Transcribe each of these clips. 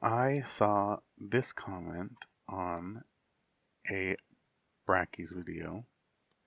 I saw this comment on a Brackeys video.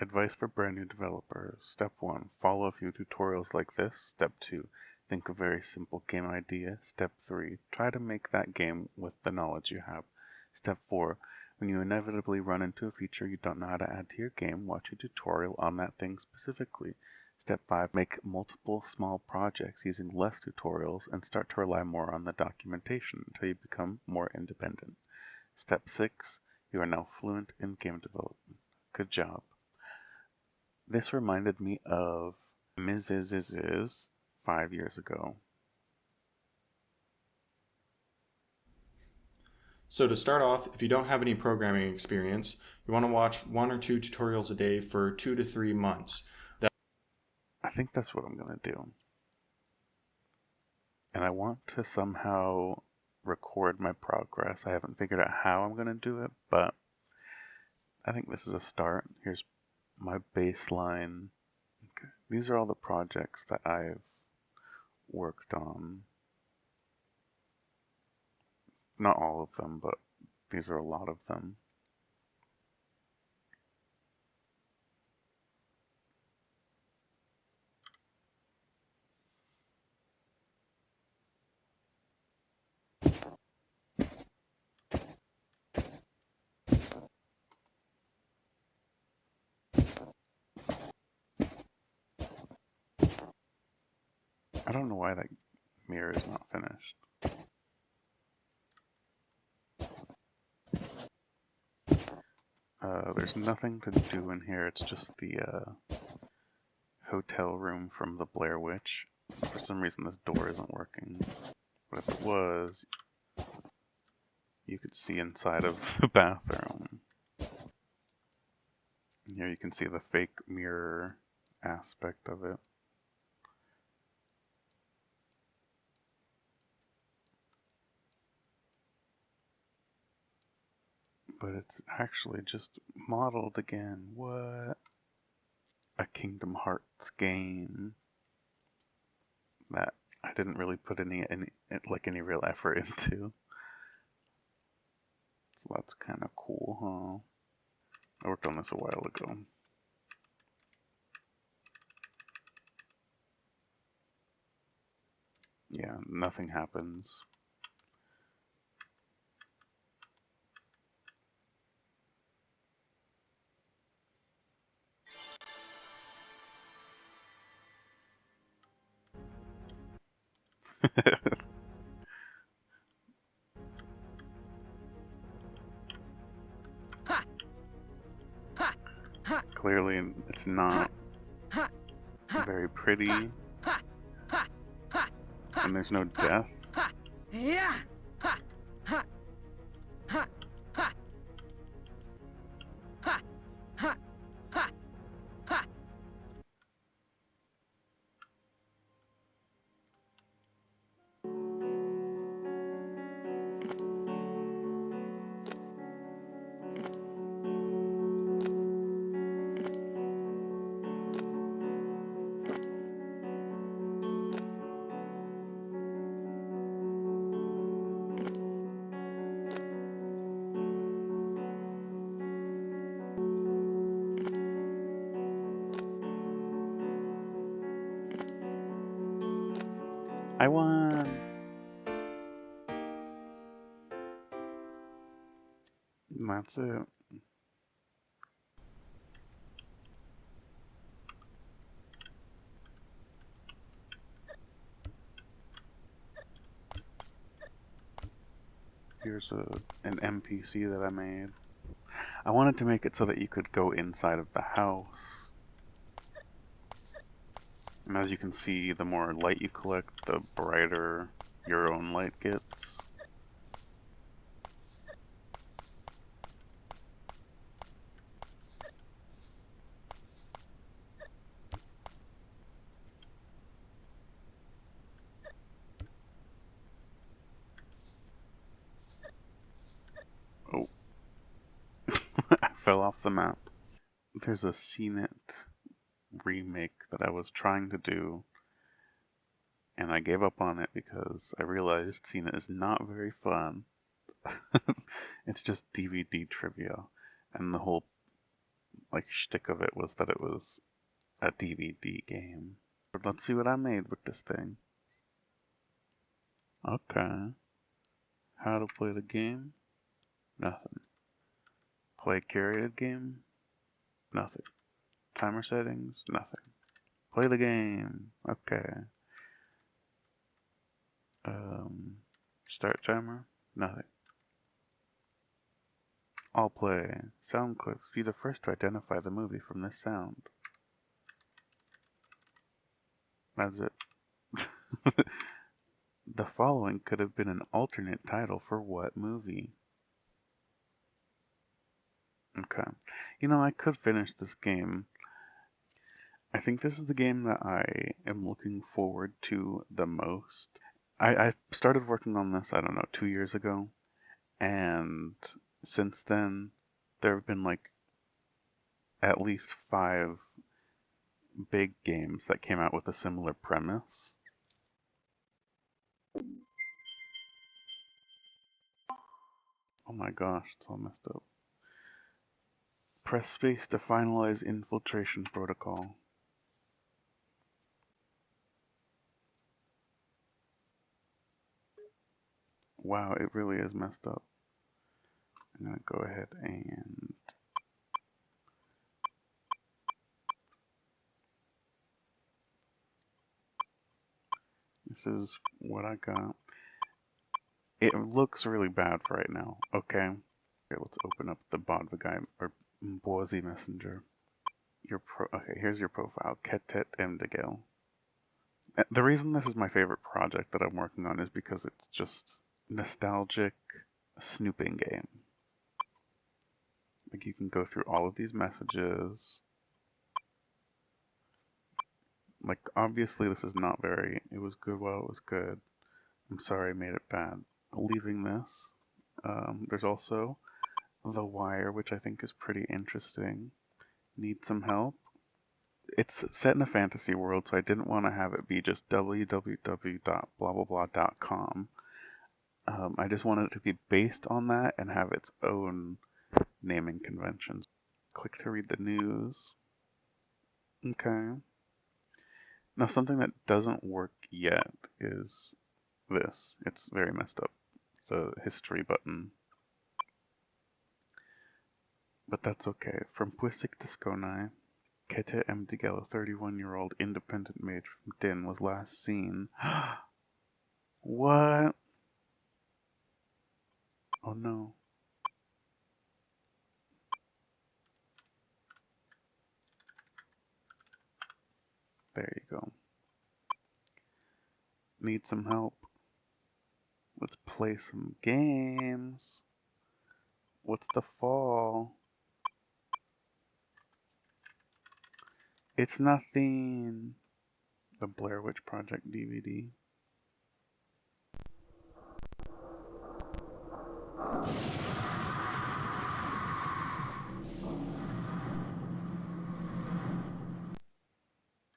Advice for brand new developers. Step 1. Follow a few tutorials like this. Step 2. Think of a very simple game idea. Step 3. Try to make that game with the knowledge you have. Step 4. When you inevitably run into a feature you don't know how to add to your game, watch a tutorial on that thing specifically. Step 5. Make multiple small projects using less tutorials and start to rely more on the documentation until you become more independent. Step 6. You are now fluent in game development. Good job. This reminded me of Ms. 5 years ago. So to start off, if you don't have any programming experience, you want to watch 1 or 2 tutorials a day for 2 to 3 months. I think that's what I'm going to do. And I want to somehow record my progress. I haven't figured out how I'm going to do it, but I think this is a start. Here's my baseline. Okay. These are all the projects that I've worked on. Not all of them, but these are a lot of them. I don't know why that mirror is not finished. There's nothing to do in here, it's just the hotel room from the Blair Witch. For some reason this door isn't working, but if it was, you could see inside of the bathroom. Here you can see the fake mirror aspect of it. But it's actually just modeled again. What? A Kingdom Hearts game that I didn't really put any real effort into. So that's kind of cool, huh? I worked on this a while ago. Yeah, nothing happens. Clearly, it's not very pretty. And there's no death. I won! And that's it. Here's an NPC that I made. I wanted to make it so that you could go inside of the house. And as you can see, the more light you collect, the brighter your own light gets. Oh. I fell off the map. There's a CNET remake that I was trying to do, and I gave up on it because I realized seeing it is not very fun. It's just DVD trivia, and the whole like shtick of it was that it was a DVD game. But let's see what I made with this thing. Okay. How to play the game? Nothing. Play curated game? Nothing. Timer settings? Nothing. Play the game. Okay. Start timer? Nothing. All play. Sound clips. Be the first to identify the movie from this sound. That's it. The following could have been an alternate title for what movie? Okay. You know, I could finish this game. I think this is the game that I am looking forward to the most. I started working on this, I don't know, 2 years ago. And since then, there have been like at least 5 big games that came out with a similar premise. Oh my gosh, it's all messed up. Press space to finalize infiltration protocol. Wow, it really is messed up. I'm gonna go ahead and this is what I got. It looks really bad for right now. Okay. Okay, let's open up the Bodviguy or Boise Messenger. Okay, here's your profile. Ketet Mdegel. The reason this is my favorite project that I'm working on is because it's just nostalgic snooping game. Like you can go through all of these messages. Like obviously this is not very. It was good while it was good. I'm sorry I made it bad. Leaving this. There's also The Wire, which I think is pretty interesting. Need some help? It's set in a fantasy world, so I didn't want to have it be just www.blablablah.com. I just wanted it to be based on that and have its own naming conventions. Click to read the news. Okay. Now something that doesn't work yet is this. It's very messed up. The history button. But that's okay. From Puisik to Skonai, Kete Mdigel, a 31-year-old independent mage from Din, was last seen. What? Oh no. There you go. Need some help? Let's play some games. What's the fall? It's nothing. The Blair Witch Project DVD.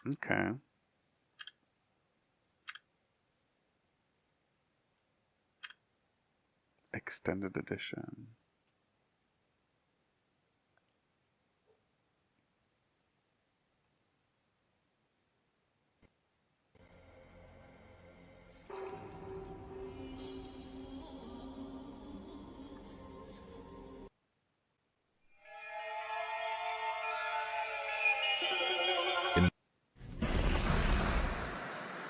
Okay. Extended edition. In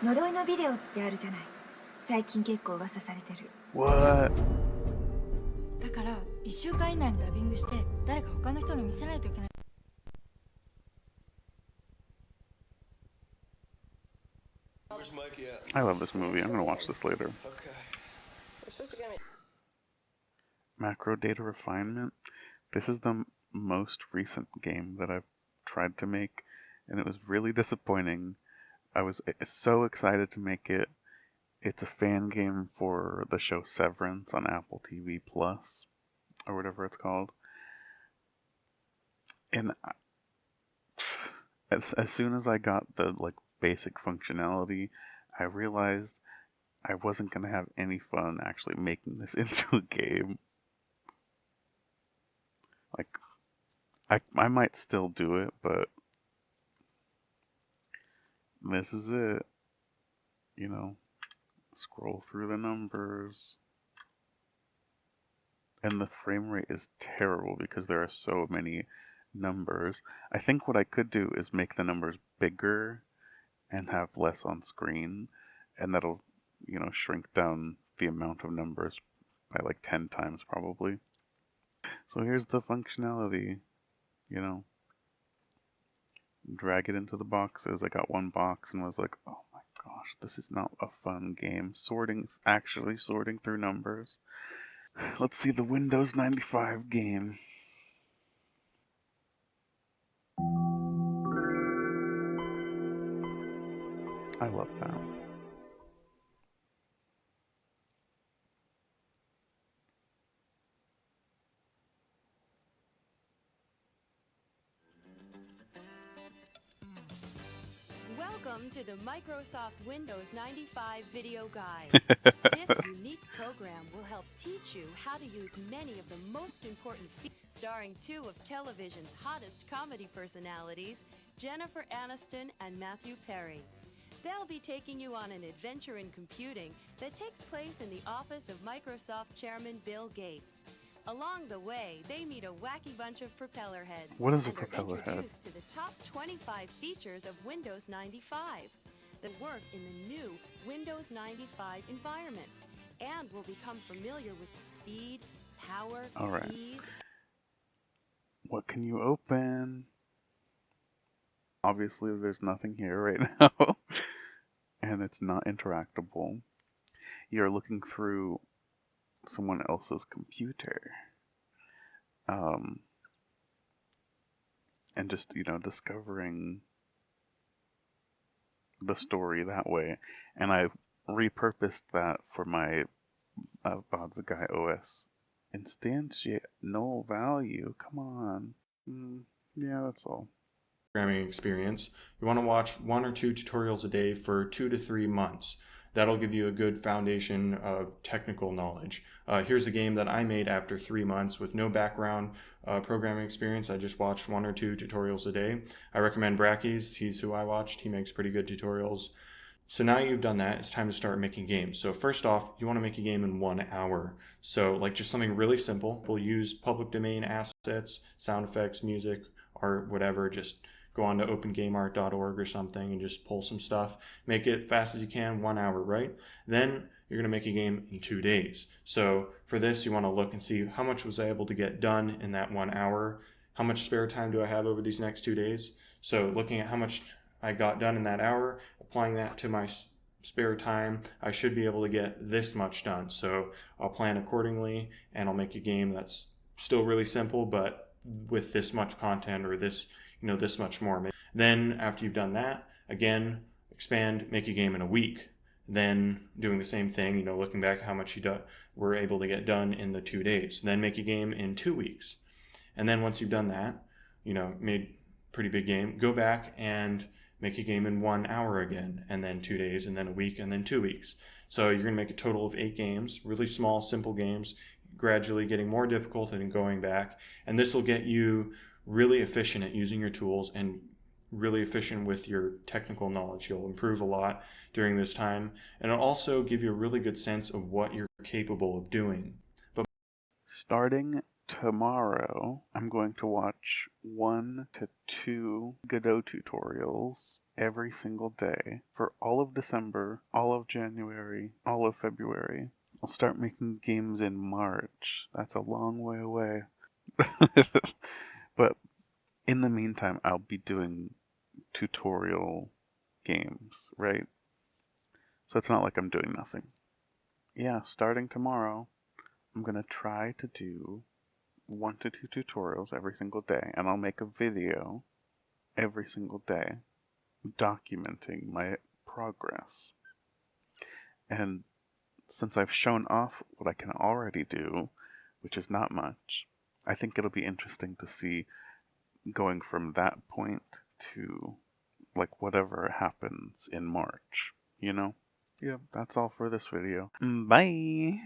呪いのビデオってあるじゃない。最近結構噂されてる。 What? だから1週間以内にダビングして誰か他の人に見せないといけない。 I love this movie. I'm gonna watch this later. Macro data refinement. This is the most recent game that I've tried to make, and it was really disappointing. I was so excited to make it. It's a fan game for the show Severance on Apple TV Plus, or whatever it's called. And as soon as I got the like basic functionality, I realized I wasn't going to have any fun actually making this into a game. Like, I might still do it, but this is it. You know, scroll through the numbers. And the frame rate is terrible because there are so many numbers. I think what I could do is make the numbers bigger and have less on screen, and that'll, shrink down the amount of numbers by like 10 times probably. So here's the functionality, you know, drag it into the boxes. I got one box and was like, oh my gosh, this is not a fun game. Actually sorting through numbers. Let's see the Windows 95 game. I love that. Welcome to the Microsoft Windows 95 video guide. This unique program will help teach you how to use many of the most important features. Starring two of television's hottest comedy personalities, Jennifer Aniston and Matthew Perry. They'll be taking you on an adventure in computing that takes place in the office of Microsoft Chairman Bill Gates. Along the way, they meet a wacky bunch of propeller heads What is a and are propeller head? introduced to the top 25 features of Windows 95 that work in the new Windows 95 environment, and will become familiar with the speed, power, All right. ease. What can you open? Obviously, there's nothing here right now, and it's not interactable. You're looking through someone else's computer, and just, discovering the story that way. And I repurposed that for my Bodvigai OS. Instantiate no value. Come on. Yeah, that's all. Programming experience, you want to watch 1 or 2 tutorials a day for 2 to 3 months. That'll give you a good foundation of technical knowledge. Here's a game that I made after 3 months with no background programming experience. I just watched 1 or 2 tutorials a day. I recommend Bracky's. He's who I watched. He makes pretty good tutorials. So now you've done that, it's time to start making games. So first off, you want to make a game in 1 hour. So like just something really simple. We'll use public domain assets, sound effects, music, art, whatever. Just go on to opengameart.org or something and just pull some stuff. Make it fast as you can, 1 hour, right? Then you're going to make a game in 2 days. So for this, you want to look and see how much was I able to get done in that 1 hour? How much spare time do I have over these next 2 days? So looking at how much I got done in that hour, applying that to my spare time, I should be able to get this much done. So I'll plan accordingly and I'll make a game that's still really simple, but with this much content or this much more. Then after you've done that, again, expand, make a game in a week. Then doing the same thing, looking back how much you were able to get done in the 2 days. Then make a game in 2 weeks. And then once you've done that, made pretty big game, go back and make a game in 1 hour again, and then 2 days, and then a week, and then 2 weeks. So you're going to make a total of 8 games, really small, simple games, gradually getting more difficult and going back. And this will get you really efficient at using your tools and really efficient with your technical knowledge. You'll improve a lot during this time, and it'll also give you a really good sense of what you're capable of doing. But starting tomorrow, I'm going to watch 1 to 2 Godot tutorials every single day for all of December, all of January, all of February. I'll start making games in March. That's a long way away. But in the meantime, I'll be doing tutorial games, right? So it's not like I'm doing nothing. Yeah, starting tomorrow, I'm going to try to do 1 to 2 tutorials every single day, and I'll make a video every single day documenting my progress. And since I've shown off what I can already do, which is not much, I think it'll be interesting to see going from that point to like whatever happens in March, Yep, that's all for this video. Bye!